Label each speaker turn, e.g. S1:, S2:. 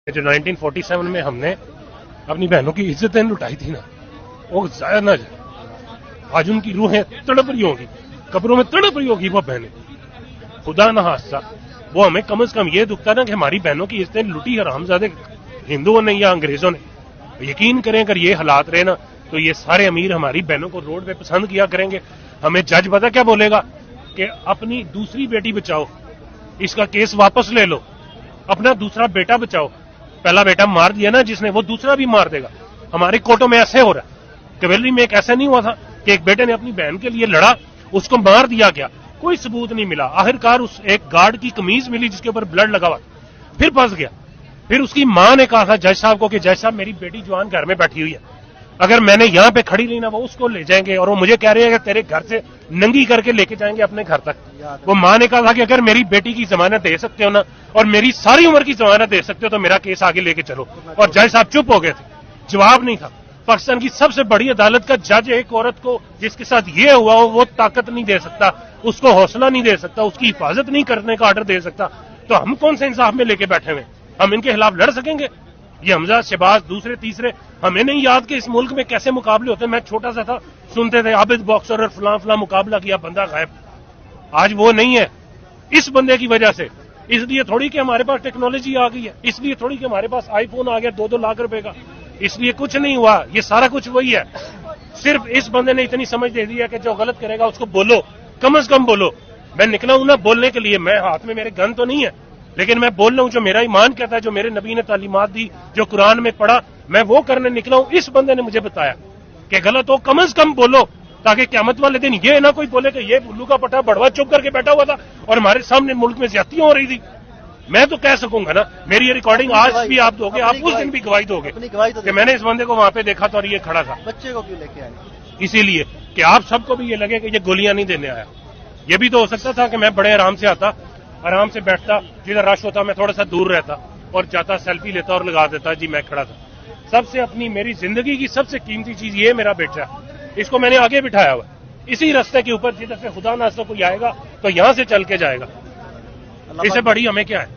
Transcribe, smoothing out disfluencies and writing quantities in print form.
S1: جو 1947 میں ہم نے اپنی بہنوں کی عزتیں لٹائی تھی نا، وہ ضائع نہ جائے. آج ان کی روحیں تڑپ رہی ہوگی، قبروں میں تڑپ رہی ہوگی وہ بہنیں. خدا نہ خواستہ وہ ہمیں کم از کم یہ دکھتا نا کہ ہماری بہنوں کی عزتیں لٹی حرامزادے ہندوؤں نے یا انگریزوں نے. یقین کریں اگر یہ حالات رہے نا تو یہ سارے امیر ہماری بہنوں کو روڈ پہ پسند کیا کریں گے. ہمیں جج پتا کیا بولے گا کہ اپنی دوسری بیٹی بچاؤ، اس کا کیس واپس لے لو، اپنا دوسرا بیٹا بچاؤ. پہلا بیٹا مار دیا نا جس نے، وہ دوسرا بھی مار دے گا. ہمارے کورٹوں میں ایسے ہو رہا ہے. کیولری میں ایک ایسا نہیں ہوا تھا کہ ایک بیٹے نے اپنی بہن کے لیے لڑا، اس کو مار دیا گیا، کوئی ثبوت نہیں ملا. آخرکار اس ایک گارڈ کی قمیض ملی جس کے اوپر بلڈ لگا ہوا، پھر پھنس گیا. پھر اس کی ماں نے کہا تھا جج صاحب کو کہ جج صاحب میری بیٹی جوان گھر میں بیٹھی ہوئی ہے، اگر میں نے یہاں پہ کھڑی رہی نا وہ اس کو لے جائیں گے، اور وہ مجھے کہہ رہے ہیں کہ تیرے گھر سے ننگی کر کے لے کے جائیں گے اپنے گھر تک. وہ ماں نے کہا تھا کہ اگر میری بیٹی کی ضمانت دے سکتے ہو نا اور میری ساری عمر کی ضمانت دے سکتے ہو تو میرا کیس آگے لے کے چلو. اور جج صاحب چپ ہو گئے تھے، جواب نہیں تھا. پاکستان کی سب سے بڑی عدالت کا جج ایک عورت کو جس کے ساتھ یہ ہوا وہ طاقت نہیں دے سکتا، اس کو حوصلہ نہیں دے سکتا، اس کی حفاظت نہیں کرنے کا آرڈر دے سکتا، تو ہم کون سے انصاف میں لے کے بیٹھے ہوئے؟ ہم ان کے خلاف لڑ سکیں گے؟ یہ حمزہ، شہباز، دوسرے تیسرے، ہمیں نہیں یاد کہ اس ملک میں کیسے مقابلے ہوتے ہیں. میں چھوٹا سا تھا، سنتے تھے عابد باکسر اور فلاں فلاں مقابلہ کیا، بندہ غائب. آج وہ نہیں ہے اس بندے کی وجہ سے. اس لیے تھوڑی کہ ہمارے پاس ٹیکنالوجی آ گئی ہے، اس لیے تھوڑی کہ ہمارے پاس آئی فون آ گیا 2-2 لاکھ روپے کا، اس لیے کچھ نہیں ہوا. یہ سارا کچھ وہی ہے. صرف اس بندے نے اتنی سمجھ دے دی ہے کہ جو غلط کرے گا اس کو بولو، کم از کم بولو. میں نکلا ہوں نا بولنے کے لیے، میں ہاتھ میں میرے گن تو نہیں ہے، لیکن میں بول رہا ہوں جو میرا ایمان کہتا ہے، جو میرے نبی نے تعلیمات دی، جو قرآن میں پڑھا، میں وہ کرنے نکلا ہوں. اس بندے نے مجھے بتایا کہ غلط ہو، کم از کم بولو، تاکہ قیامت والے دن یہ نہ کوئی بولے کہ یہ بلو کا پٹا بڑوا چپ کر کے بیٹھا ہوا تھا اور ہمارے سامنے ملک میں زیادتیاں ہو رہی تھی. میں تو کہہ سکوں گا نا، میری یہ ریکارڈنگ آج بھی آپ دو گے، آپ اس دن بھی گواہی دو گے کہ میں نے اس بندے کو وہاں پہ دیکھا تھا اور یہ کھڑا تھا.
S2: بچے کو کیوں لے کے آئے؟
S1: اسی لیے کہ آپ سب کو بھی یہ لگے کہ یہ گولیاں نہیں دینے آیا. یہ بھی تو ہو سکتا تھا کہ میں بڑے آرام سے آتا، آرام سے بیٹھتا، جدھر رش ہوتا میں تھوڑا سا دور رہتا اور جاتا سیلفی لیتا اور لگا دیتا جی میں کھڑا تھا. سب سے اپنی میری زندگی کی سب سے قیمتی چیز یہ میرا بیٹا ہے، اس کو میں نے آگے بٹھایا ہوا اسی راستے کے اوپر جدھر سے خدا نہ کوئی آئے گا تو یہاں سے چل کے جائے گا. اس سے بڑی ہمیں کیا ہے؟